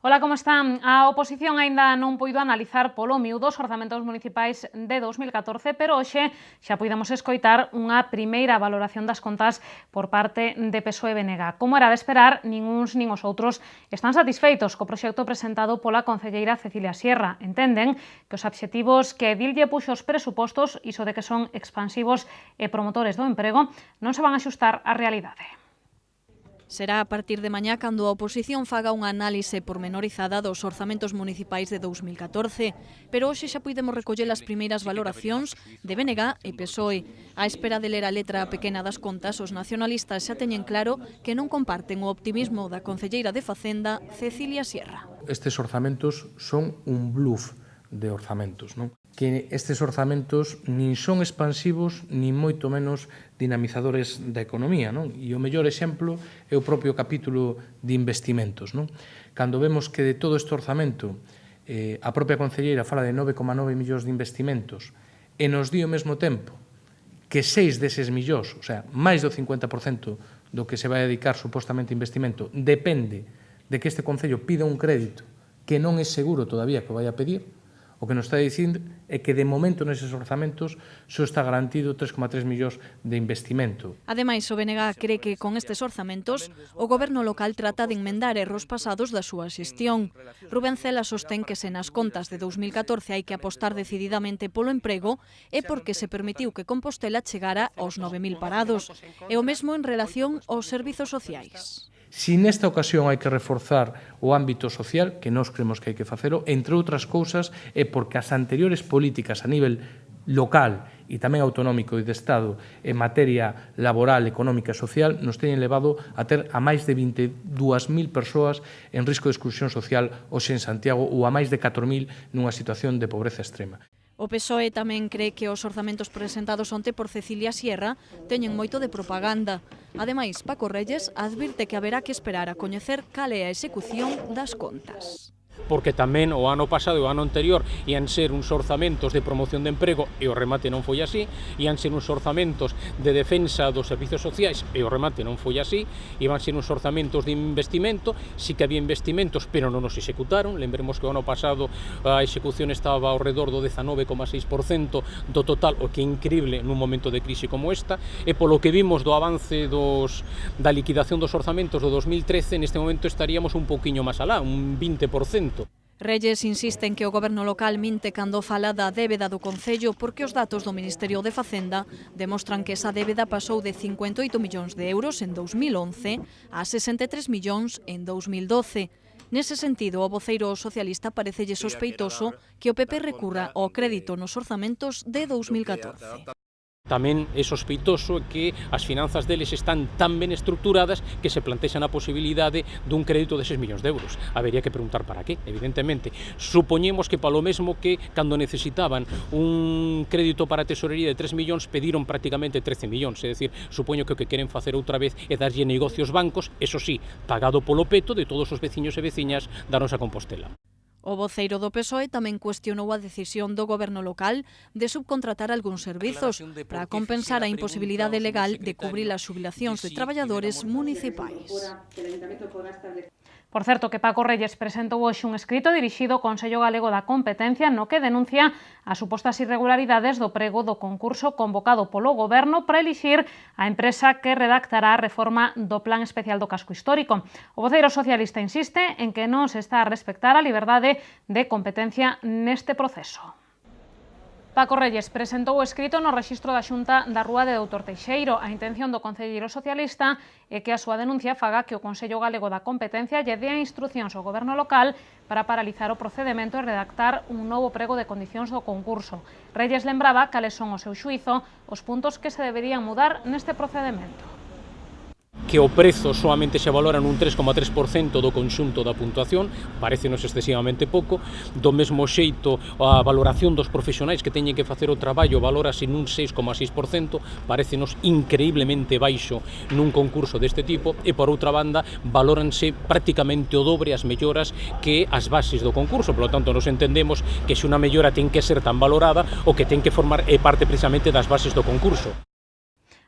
Ola, como están? A oposición aínda non puido analizar polo miúdo os orzamentos municipais de 2014, pero hoxe xa puidemos escoitar unha primeira valoración das contas por parte de PSOE e BNG. Como era de esperar, nin uns nin os outros están satisfeitos co proxecto presentado pola concelleira Cecilia Sierra. Entenden que os obxectivos que Edil lle puxo os presupostos, iso de que son expansivos e promotores do emprego, non se van a axustar á realidade. Será a partir de mañá cando a oposición faga unha análise pormenorizada dos orzamentos municipais de 2014, pero hoxe xa puidemos recoller as primeiras valoracións de BNG e PSOE. A espera de ler a letra pequena das contas, os nacionalistas xa teñen claro que non comparten o optimismo da concelleira de Facenda, Cecilia Sierra. Estes orzamentos son un bluff de orzamentos, non? Que estes orzamentos nin son expansivos, nin moito menos dinamizadores da economía, non? E o mellor exemplo é o propio capítulo de investimentos, non? Cando vemos que de todo este orzamento a propia concelleira fala de 9,9 millóns de investimentos e nos di ao mesmo tempo que 6 deses millóns, o sea, máis do 50% do que se vai dedicar supostamente a investimento, depende de que este concello pida un crédito que non é seguro todavía que o vai a pedir. O que nos está dicindo é que de momento neses orzamentos só está garantido 3,3 millóns de investimento. Ademais, o BNG cree que con estes orzamentos o goberno local trata de enmendar erros pasados da súa xestión. Rubén Cela sostén que se nas contas de 2014 hai que apostar decididamente polo emprego é porque se permitiu que Compostela chegara aos 9.000 parados. E o mesmo en relación aos servizos sociais. Si nesta ocasión hai que reforzar o ámbito social, que nós creemos que hai que facelo, entre outras cousas, é porque as anteriores políticas a nivel local e tamén autonómico e de Estado en materia laboral, económica e social nos teñen levado a ter a máis de 22.000 persoas en risco de exclusión social hoxe en Santiago ou a máis de 4.000 nunha situación de pobreza extrema. O PSOE tamén cree que os orzamentos presentados onte por Cecilia Sierra teñen moito de propaganda. Ademais, Paco Reyes advirte que haberá que esperar a coñecer cal é a execución das contas. Porque tamén o ano pasado e o ano anterior ian ser uns orzamentos de promoción de emprego e o remate non foi así, ian ser uns orzamentos de defensa dos servizos sociais e o remate non foi así, iban ser uns orzamentos de investimento, sí que había investimentos, pero non os executaron. Lembremos que o ano pasado a execución estaba ao redor do 19,6% do total, o que é increíble nun momento de crise como esta, e polo que vimos do avance da liquidación dos orzamentos do 2013, neste momento estaríamos un pouquiño máis alá, un 20%. Reyes insiste en que o goberno local minte cando fala da débeda do Concello porque os datos do Ministerio de Facenda demostran que esa débeda pasou de 58 millóns de euros en 2011 a 63 millóns en 2012. Nese sentido, o voceiro socialista parecelle sospeitoso que o PP recurra ao crédito nos orzamentos de 2014. Tamén é sospeitoso que as finanzas deles están tan ben estructuradas que se plantexan a posibilidade dun crédito de 6 millóns de euros. Habería que preguntar para qué, evidentemente. Supoñemos que palo mesmo que cando necesitaban un crédito para a tesorería de 3 millóns pediron prácticamente 13 millóns. É dicir, supoño que o que queren facer outra vez é darlle negocio aos bancos, eso sí, pagado polo peto de todos os veciños e veciñas da nosa Compostela. O voceiro do PSOE tamén cuestionou a decisión do goberno local de subcontratar algúns servizos para compensar a imposibilidade legal de cubrir as xubilacións de traballadores municipais. Por certo, que Paco Reyes presentou hoxe un escrito dirixido ao Consello Galego da Competencia no que denuncia as supostas irregularidades do prego do concurso convocado polo Goberno para elixir a empresa que redactará a reforma do Plan Especial do Casco Histórico. O voceiro socialista insiste en que non se está a respectar a liberdade de competencia neste proceso. Paco Reyes presentou o escrito no rexistro da Xunta da Rúa de Doutor Teixeiro. A intención do concelleiro socialista é que a súa denuncia faga que o Consello Galego da Competencia lle dea instrucións ao goberno local para paralizar o procedemento e redactar un novo prego de condicións do concurso. Reyes lembraba cales son o seu xuízo os puntos que se deberían mudar neste procedemento. Que o prezo solamente se valora nun 3,3% do conxunto da puntuación, parecenos excesivamente pouco. Do mesmo xeito, a valoración dos profesionais que teñen que facer o traballo valórase nun 6,6%, parecenos increíblemente baixo nun concurso deste tipo, e por outra banda, valóranse prácticamente o dobre as melloras que as bases do concurso. Por lo tanto, nos entendemos que se unha mellora ten que ser tan valorada o que ten que formar parte precisamente das bases do concurso.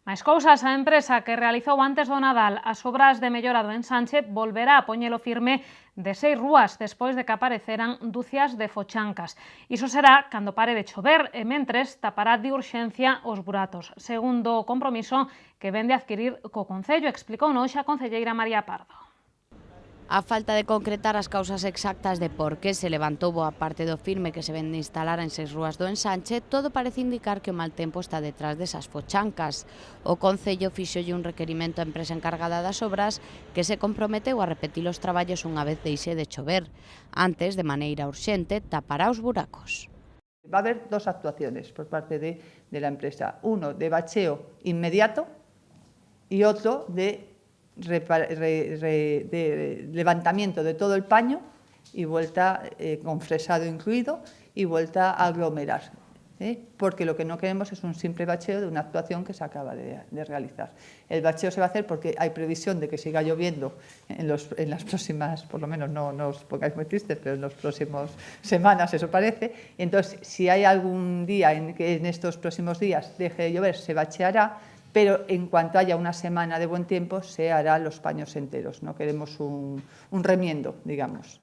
Máis cousas, a empresa que realizou antes do Nadal as obras de mellora do ensanche volverá a poñelo firme de 6 rúas despois de que apareceran dúcias de fochancas. Iso será cando pare de chover e mentres tapará de urxencia os buratos, segundo o compromiso que vende adquirir co Concello, explicou hoxe a concelleira María Pardo. A falta de concretar as causas exactas de por que se levantou boa parte do firme que se vende instalar en 6 rúas do ensanche, todo parece indicar que o mal tempo está detrás desas fochancas. O Concello fixolle un requerimento á empresa encargada das obras que se comprometeu a repetir os traballos unha vez deixe de chover. Antes, de maneira urxente, tapará os buracos. Va a haber dos actuaciones por parte de la empresa. Uno de bacheo inmediato y otro de levantamiento de todo el paño y vuelta con fresado incluido y vuelta a aglomerar, porque lo que no queremos es un simple bacheo de una actuación que se acaba de realizar. El bacheo se va a hacer porque hay previsión de que siga lloviendo en las próximas, por lo menos no os pongáis muy tristes, pero en las próximas semanas eso parece. Entonces, si hay algún día en que en estos próximos días deje de llover, se bacheará, pero en cuanto haya una semana de buen tiempo se hará los paños enteros. No queremos un remiendo, digamos.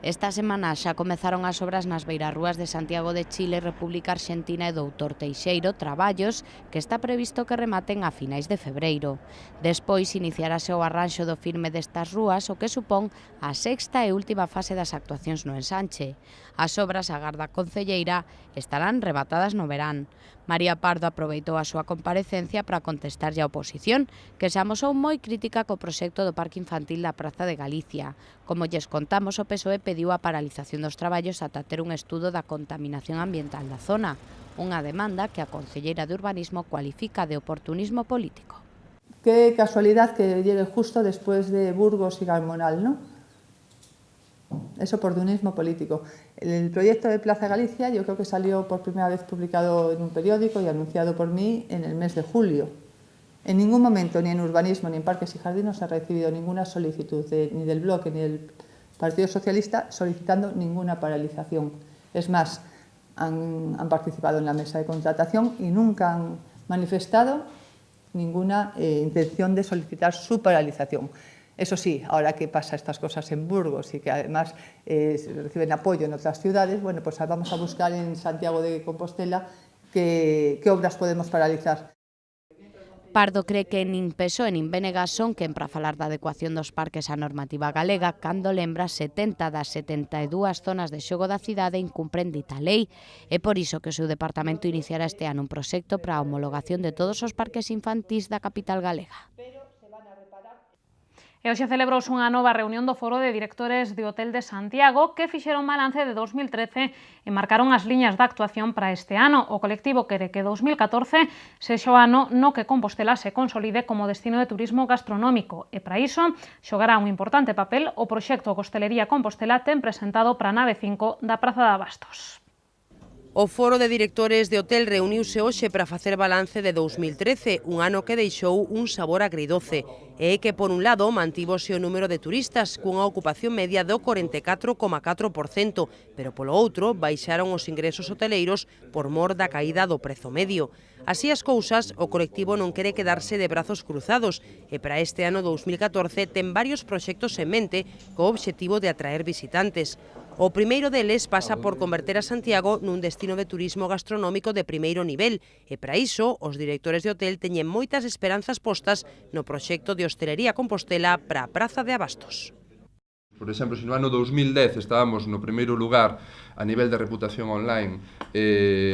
Esta semana xa comezaron as obras nas beirarrúas de Santiago de Chile, República Argentina e Doutor Teixeiro, traballos que está previsto que rematen a finais de febreiro. Despois iniciarase o arranxo do firme destas rúas, o que supón a sexta e última fase das actuacións no ensanche. As obras, agarda a concelleira, estarán rematadas no verán. María Pardo aproveitou a súa comparecencia para contestarlle a oposición, que se amosou moi crítica co proxecto do Parque Infantil da Praza de Galicia. Como lles contamos, o PSOE pediu a paralización dos traballos ata ter un estudo da contaminación ambiental da zona, unha demanda que a concelleira de Urbanismo cualifica de oportunismo político. Qué casualidad que llegue justo después de Burgos y Galmonal, ¿no? Es oportunismo político. El proyecto de Plaza Galicia yo creo que salió por primera vez publicado en un periódico y anunciado por mí en el mes de julio. En ningún momento, ni en urbanismo, ni en parques y jardines, se ha recibido ninguna solicitud ni del Bloque ni del Partido Socialista solicitando ninguna paralización. Es más, han participado en la mesa de contratación y nunca han manifestado ninguna intención de solicitar su paralización. Eso sí, ahora que pasa estas cosas en Burgos y que además reciben apoyo en otras ciudades, bueno, pues vamos a buscar en Santiago de Compostela qué obras podemos paralizar. Pardo cree que nin PSOE nin BNG son quen para falar da adecuación dos parques á normativa galega cando lembra 70 das 72 zonas de xogo da cidade incumpren dita lei. É por iso que o seu departamento iniciará este ano un proxecto para a homologación de todos os parques infantís da capital galega. E hoxe celebrouse unha nova reunión do Foro de Directores de Hotel de Santiago que fixeron balance de 2013 e marcaron as liñas de actuación para este ano. O colectivo quere que 2014 sexa o ano no que Compostela se consolide como destino de turismo gastronómico e para iso xogará un importante papel o proxecto Hostelería Compostela ten presentado para a nave 5 da Praza de Abastos. O Foro de Directores de Hotel reuniuse hoxe para facer balance de 2013, un ano que deixou un sabor agridoce. E que, por un lado, mantívose o número de turistas cunha ocupación media do 44,4%, pero polo outro, baixaron os ingresos hoteleiros por mor da caída do prezo medio. Así as cousas, o colectivo non quere quedarse de brazos cruzados e para este ano 2014 ten varios proxectos en mente co obxectivo de atraer visitantes. O primeiro deles pasa por converter a Santiago nun destino de turismo gastronómico de primeiro nivel e para iso os directores de hotel teñen moitas esperanzas postas no proxecto de Hostelería Compostela para a Praza de Abastos. Por exemplo, se no ano 2010 estábamos no primeiro lugar a nivel de reputación online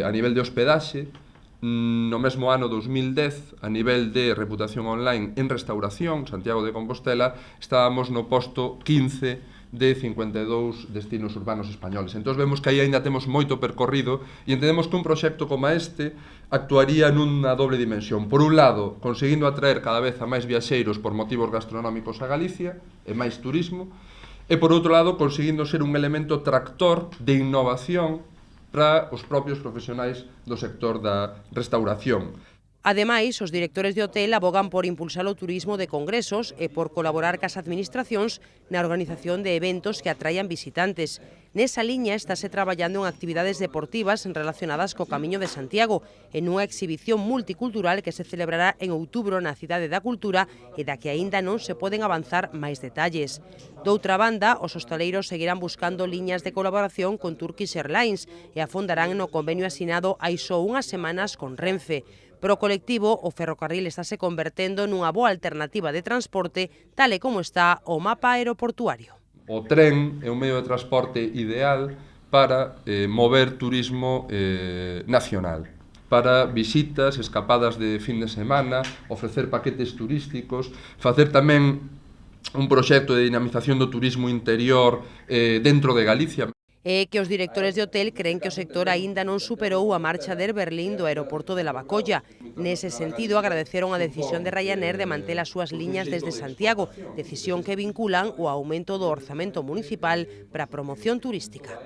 a nivel de hospedaxe, no mesmo ano 2010, a nivel de reputación online en restauración, Santiago de Compostela, estábamos no posto 15 de 52 destinos urbanos españoles. Entón vemos que aí ainda temos moito percorrido e entendemos que un proxecto como este actuaría nunha doble dimensión. Por un lado, conseguindo atraer cada vez a máis viaxeiros por motivos gastronómicos a Galicia e máis turismo, e por outro lado, conseguindo ser un elemento tractor de innovación para os propios profesionais do sector da restauración. Ademais, os directores de hotel abogan por impulsar o turismo de congresos e por colaborar cas administracións na organización de eventos que atraian visitantes. Nesa liña estáse traballando en actividades deportivas relacionadas co Camiño de Santiago en unha exhibición multicultural que se celebrará en outubro na Cidade da Cultura e da que aínda non se poden avanzar máis detalles. Doutra banda, os hostaleiros seguirán buscando liñas de colaboración con Turkish Airlines e afondarán no convenio asinado hai só unhas semanas con Renfe. Pero o colectivo, o ferrocarril estáse convertendo nunha boa alternativa de transporte, tal e como está o mapa aeroportuario. O tren é un medio de transporte ideal para mover turismo nacional, para visitas, escapadas de fin de semana, ofrecer paquetes turísticos, facer tamén un proxecto de dinamización do turismo interior dentro de Galicia. É que os directores de hotel creen que o sector aínda non superou a marcha de Air Berlín do aeroporto de Lavacolla. Nese sentido, agradeceron a decisión de Ryanair de manter as súas liñas desde Santiago, decisión que vinculan o aumento do orzamento municipal para a promoción turística.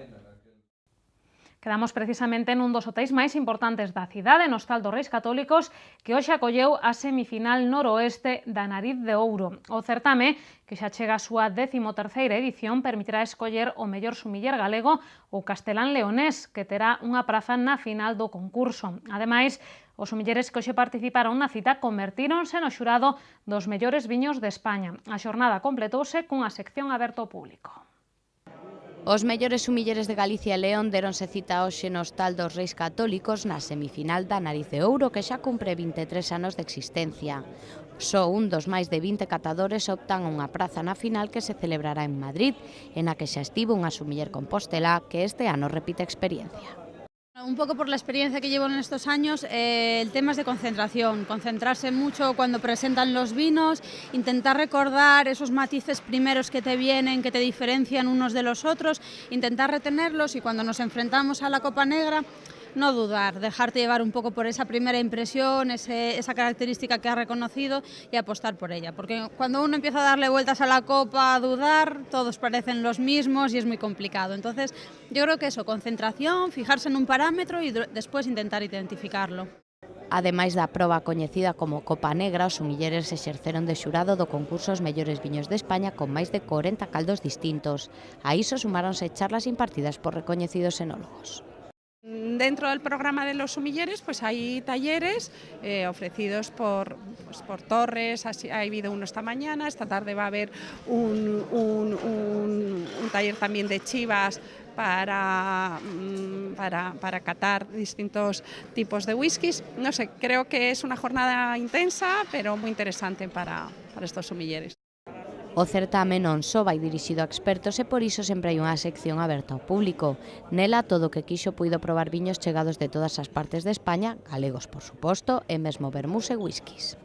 Quedamos precisamente nun dos hotéis máis importantes da cidade, no Hostal dos Reis Católicos, que hoxe acolleu a semifinal noroeste da Nariz de Ouro. O certame, que xa chega a súa 13ª edición, permitirá escoller o mellor sumiller galego ou castelán leonés, que terá unha praza na final do concurso. Ademais, os sumilleres que hoxe participaron na cita convertíronse no xurado dos mellores viños de España. A xornada completouse cunha sección aberta ao público. Os mellores sumilleres de Galicia e León deronse cita hoxe no Hostal dos Reis Católicos na semifinal da Nariz de Ouro, que xa cumpre 23 anos de existencia. Só un dos máis de 20 catadores optan a unha praza na final que se celebrará en Madrid, en a que xa estivo unha sumiller compostelá que este ano repite experiencia. Un poco por la experiencia que llevo en estos años, el tema es de concentración, concentrarse mucho cuando presentan los vinos, intentar recordar esos matices primeros que te vienen, que te diferencian unos de los otros, intentar retenerlos y cuando nos enfrentamos a la Copa Negra, no dudar, dejarte llevar un poco por esa primera impresión, esa característica que has reconocido y apostar por ella. Porque cuando uno empieza a darle vueltas a la copa, a dudar, todos parecen los mismos y es muy complicado. Entonces, yo creo que eso, concentración, fijarse en un parámetro y después intentar identificarlo. Ademais da proba coñecida como Copa Negra, os sumilleres exerceron de xurado do concurso Os mellores viños de España con máis de 40 caldos distintos. A iso sumáronse charlas impartidas por recoñecidos enólogos. Dentro del programa de los sumilleres pues hay talleres ofrecidos por Torres, ha habido uno esta mañana, esta tarde va a haber un taller también de chivas para catar distintos tipos de whiskies. No sé, creo que es una jornada intensa pero muy interesante para estos sumilleres. O certame non só vai dirixido a expertos e por iso sempre hai unha sección aberta ao público. Nela, todo o que quixo puido probar viños chegados de todas as partes de España, galegos por suposto, e mesmo vermús e whiskies.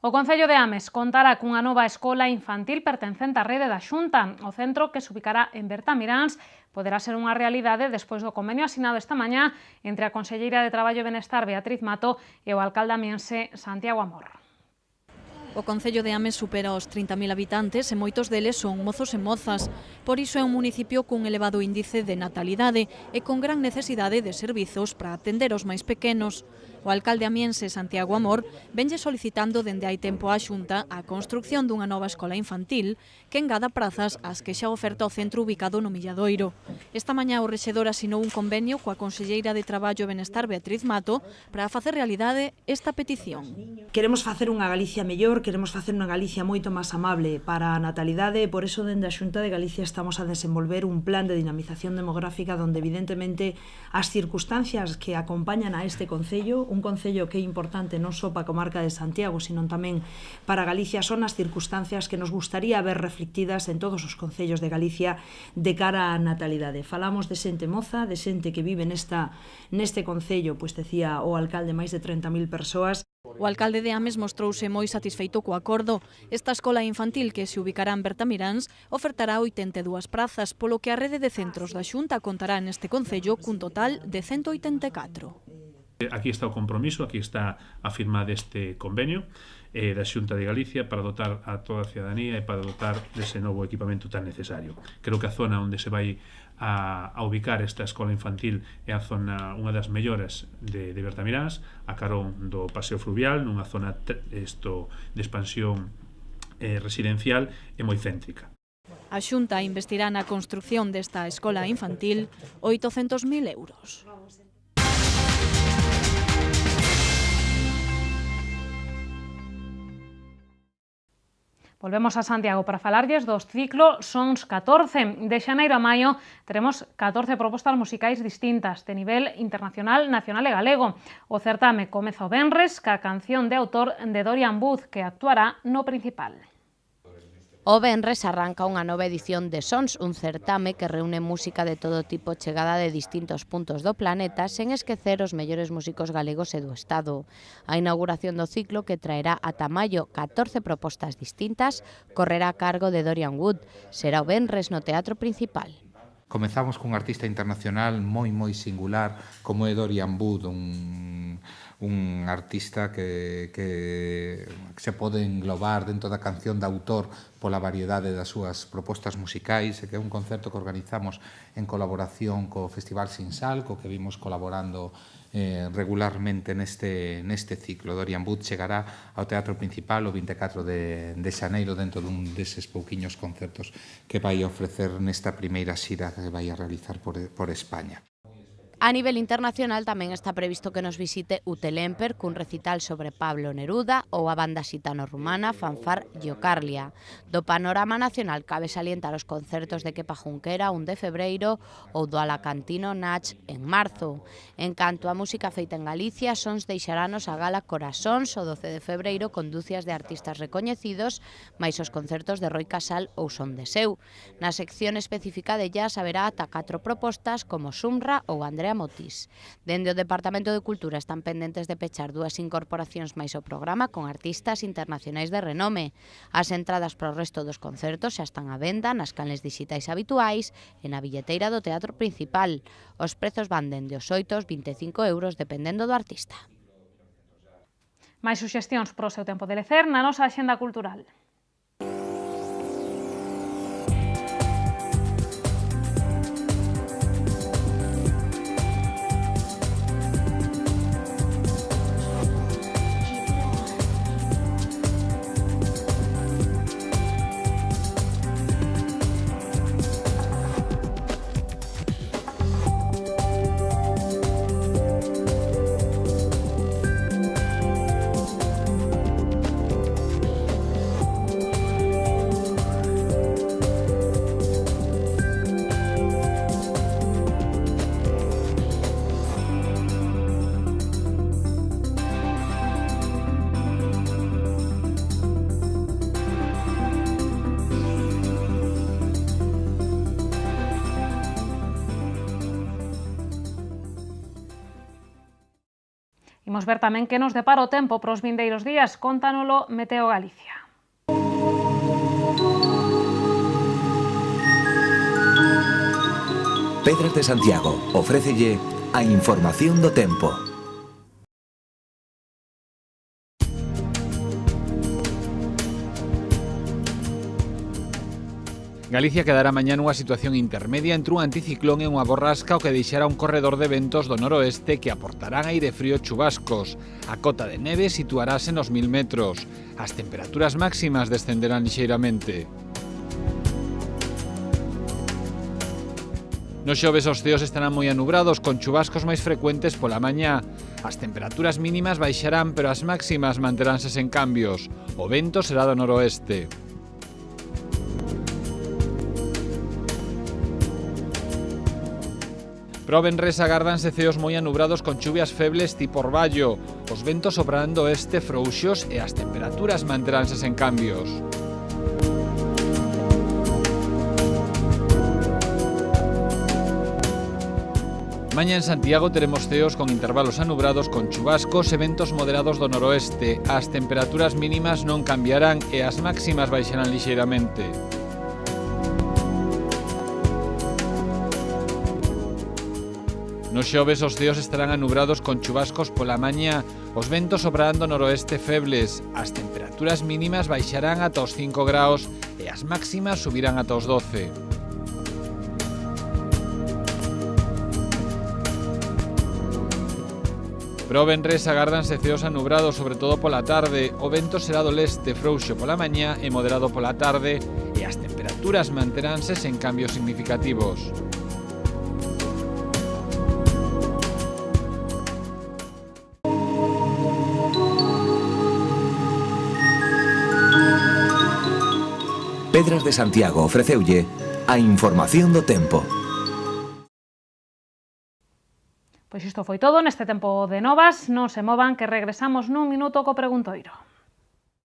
O Concello de Ames contará cunha nova escola infantil pertencente á rede da Xunta. O centro, que se ubicará en Bertamiráns, poderá ser unha realidade despois do convenio asinado esta mañá entre a conselleira de Traballo e Benestar, Beatriz Mato, e o alcalde amiense, Santiago Amor. O Concello de Ames supera os 30.000 habitantes e moitos deles son mozos e mozas. Por iso é un municipio cun elevado índice de natalidade e con gran necesidade de servizos para atender os máis pequenos. O alcalde amiense, Santiago Amor, venlle solicitando dende hai tempo á Xunta a construción dunha nova escola infantil que engada prazas ás que xa oferta o centro ubicado no Milladoiro. Esta mañá o rexedor asinou un convenio coa conselleira de Traballo e Benestar, Beatriz Mato, para facer realidade esta petición. Queremos facer unha Galicia mellor, queremos facer unha Galicia moito máis amable para a natalidade e por eso dende a Xunta de Galicia estamos a desenvolver un plan de dinamización demográfica donde evidentemente as circunstancias que acompañan a este concello, un concello que é importante non só para a comarca de Santiago, sino tamén para Galicia, son as circunstancias que nos gustaría ver reflectidas en todos os concellos de Galicia de cara á natalidade. Falamos de xente moza, de xente que vive neste concello, pois decía o alcalde, máis de 30.000 persoas. O alcalde de Ames mostrouse moi satisfeito co acordo. Esta escola infantil, que se ubicará en Bertamiráns, ofertará 82 prazas, polo que a rede de centros da Xunta contará neste concello cun total de 184. Aquí está o compromiso, aquí está a firma deste convenio da Xunta de Galicia para dotar a toda a cidadanía e para dotar dese novo equipamento tan necesario. Creo que a zona onde se vai a ubicar esta escola infantil é a zona, unha das mellores de Bertamirás, a carón do Paseo Fluvial, nunha zona de expansión residencial e moi céntrica. A Xunta investirá na construción desta escola infantil 800.000 euros. Volvemos a Santiago para falarlles dos ciclo Sons 14. De xaneiro a maio teremos 14 propostas musicais distintas de nivel internacional, nacional e galego. O certame comeza o venres ca canción de autor de Dorian Booth, que actuará no principal. O venres arranca unha nova edición de Sons, un certame que reúne música de todo tipo chegada de distintos puntos do planeta, sen esquecer os mellores músicos galegos e do Estado. A inauguración do ciclo, que traerá ata maio 14 propostas distintas, correrá a cargo de Dorian Wood. Será o venres no Teatro Principal. Comezamos cun artista internacional moi singular como é Dorian Wood, un artista que se pode englobar dentro da canción de autor pola variedade das súas propostas musicais, e que é un concerto que organizamos en colaboración co Festival Sinsal, co que vimos colaborando regularmente neste ciclo. Dorian Booth chegará ao Teatro Principal o 24 de xaneiro dentro dun deses pouquiños concertos que vai ofrecer nesta primeira xira que vai a realizar por España. A nivel internacional tamén está previsto que nos visite Utelemper cun recital sobre Pablo Neruda ou a banda xitano-rumana Fanfar Giocarlia. Do panorama nacional cabe salientar os concertos de Kepa Junquera 1 de febreiro ou do alacantino Nach en marzo. En canto a música feita en Galicia, Sons deixaranos a gala Corazóns o 12 de febreiro con dúcias de artistas recoñecidos, máis os concertos de Roi Casal ou Son de Seu. Na sección específica de jazz haberá ata 4 propostas como Sumra ou Andrea Motis. Dende o Departamento de Cultura están pendentes de pechar 2 incorporacións máis ao programa con artistas internacionais de renome. As entradas para o resto dos concertos xa están á venda nas canles digitais habituais e na billeteira do Teatro Principal. Os prezos van dende os 8 aos 25 euros dependendo do artista. Máis suxestións para o seu tempo de lecer na nosa axenda cultural. Imos ver tamén que nos depara o tempo para os vindeiros días, cóntanolo Meteo Galicia. Pedras de Santiago ofrécelle a información do tempo. Galicia quedará mañá nunha situación intermedia entre un anticiclón e unha borrasca o que deixará un corredor de ventos do noroeste que aportarán aire frío e chubascos. A cota de neve situarase nos 1000 metros. As temperaturas máximas descenderán lixeiramente. Nos xoves os ceos estarán moi anubrados con chubascos máis frecuentes pola mañá. As temperaturas mínimas baixarán, pero as máximas manteránse sen cambios. O vento será do noroeste. Para o venres agárdanse ceos moi anubrados con chuvias febles tipo orballo. Os ventos soprarán do oeste frouxos e as temperaturas manteránse sen cambios. Mañá en Santiago teremos ceos con intervalos anubrados con chubascos e ventos moderados do noroeste. As temperaturas mínimas non cambiarán e as máximas baixarán lixeiramente. No xoves os ceos estarán anubrados con chubascos pola mañá, os ventos soprarán do noroeste febles, as temperaturas mínimas baixarán ata os 5 graus e as máximas subirán ata os 12. Pero o venres agárdanse ceos anubrados, sobre todo pola tarde. O vento será do leste, frouxo pola mañá e moderado pola tarde, e as temperaturas manteránse sen cambios significativos. Pedras de Santiago ofreceulle a información do tempo. Pois isto foi todo neste tempo de novas. Non se movan que regresamos nun minuto co preguntoiro.